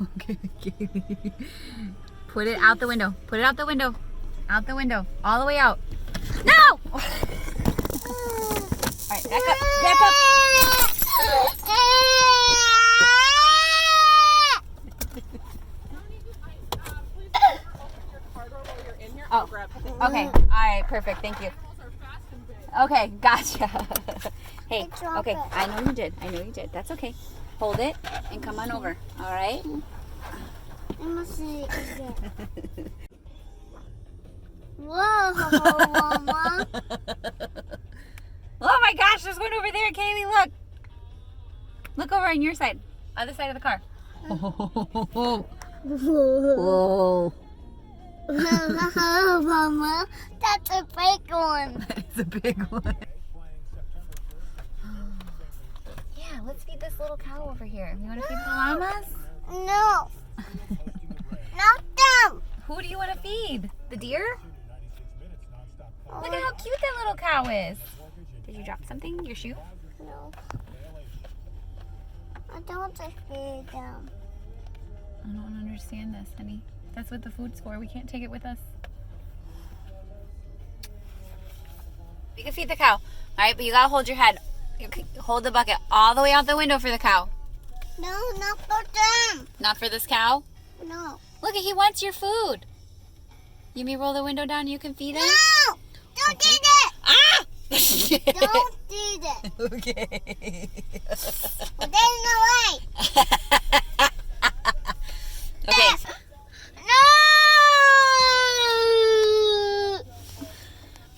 Okay, Kaylee. Put it out the window. Put it out the window. Out the window. All the way out. No! All right, back up. Back up. Oh, okay. All right, perfect. Thank you. Okay, gotcha. Hey, okay. I know you did. I know you did. That's okay. Hold it and come on over. All right? I must see it again. Whoa, Mama. Oh my gosh, there's one over there, Kaylee. Look. Look over on your side. Other side of the car. Whoa. Whoa. Mama, that's a big one. It's a big one. Yeah, let's feed this little cow over here. You want to feed the llamas? No. Not them. Who do you want to feed? The deer? Look at how cute that little cow is. Did you drop something? Your shoe? No. I don't want to feed them. I don't understand this, honey. That's what the food's for. We can't take it with us. You can feed the cow. All right, but you gotta hold your head. You can hold the bucket all the way out the window for the cow. No, not for them. Not for this cow? No. Look, he wants your food. You may roll the window down and you can feed him? No! Don't do that! Ah! Don't do that. Okay. Well, there's no way. Okay. No!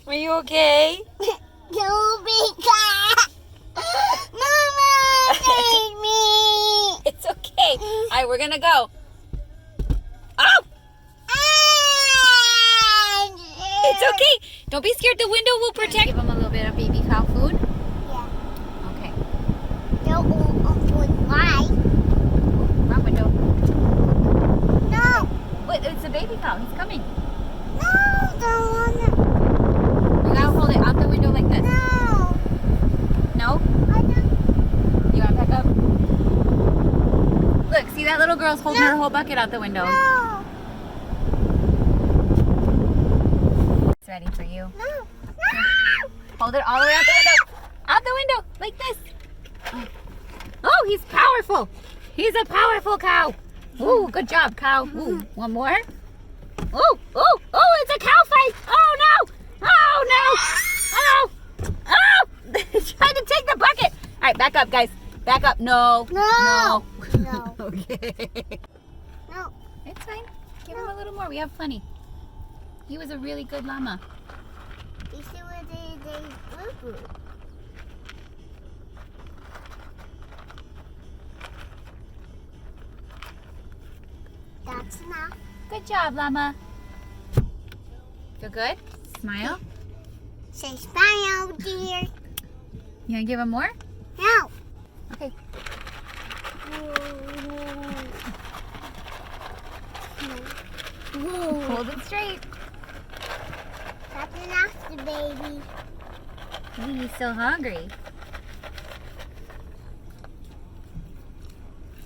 Are you okay? Don't be cat. Mama, save me. It's okay. All right, we're gonna go. Oh! It's okay. Don't be scared. The window will protect. Give him a little bit of baby cow food. Yeah. Okay. Don't why? Wrong window. No. Wait, it's a baby cow. He's coming. No, don't want it. You gotta hold it out the window like this. No. No? I don't. You wanna back up? Look, see that little girl's holding her whole bucket out the window. No. It's ready for you. No. No. Hold it all the way out the window. Out the window, like this. Oh, he's powerful. He's a powerful cow. Ooh, good job, cow. Ooh, one more. Oh, oh, oh, it's a cow fight. Oh, no. Oh, no. Oh, oh. Trying to take the bucket. All right, back up, guys. Back up. No. No. No. No. Okay. No. It's fine. Give him a little more. We have plenty. He was a really good llama. You see where they blue. That's enough. Good job, llama. Feel good? Smile. Say smile, dear. You gonna give him more? No. Okay. Whoa. Hold it straight. That's enough, the baby. Ooh, he's so hungry.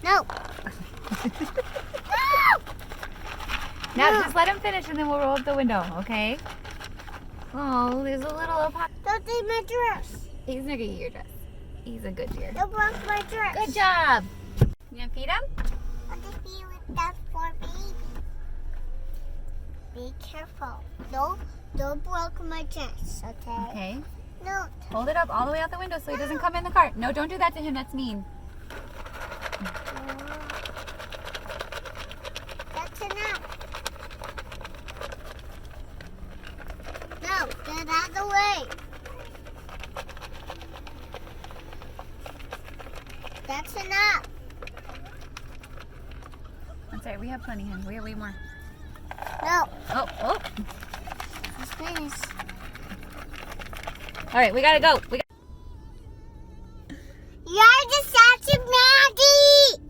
No. Now No. just let him finish and then we'll roll up the window, okay? Oh, there's a little Don't take my dress. He's not gonna get your dress. He's a good deer. Don't break my dress. Good job. You gonna feed him? What the feel with that for baby? Be careful. Don't break my dress, okay? Okay. No. Hold it up all the way out the window so he doesn't come in the car. No, don't do that to him. That's mean. That's enough. No, get out of the way. That's enough. That's all right. We have plenty, honey. We have way more. No. Oh, oh. Please. All right, we gotta go. You're just such a naughty.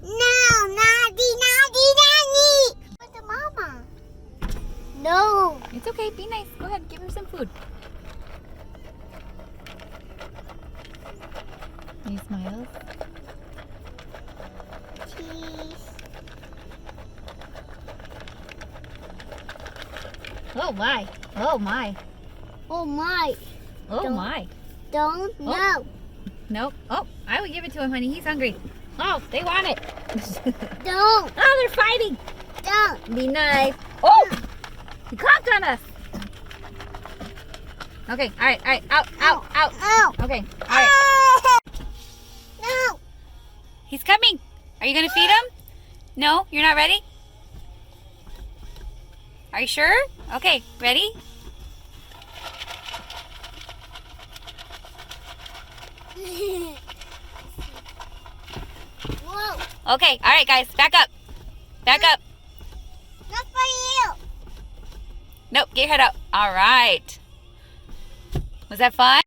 No, naughty. Where's the mama? No. It's okay. Be nice. Go ahead. Give him some food. He smiles. Cheese. Oh my. Oh my. Oh my. Oh Don't- my. Don't know. Nope. Oh, I would give it to him, honey. He's hungry. Oh, they want it. Don't. Oh, they're fighting. Don't. Be nice. Oh, he clomped on us. Okay, all right. Out. Ow. Okay, all right. No. He's coming. Are you going to feed him? No, you're not ready? Are you sure? Okay, ready? Whoa. Okay, all right, guys, back up. Back up. Not for you. Nope, get your head up. All right. Was that fun?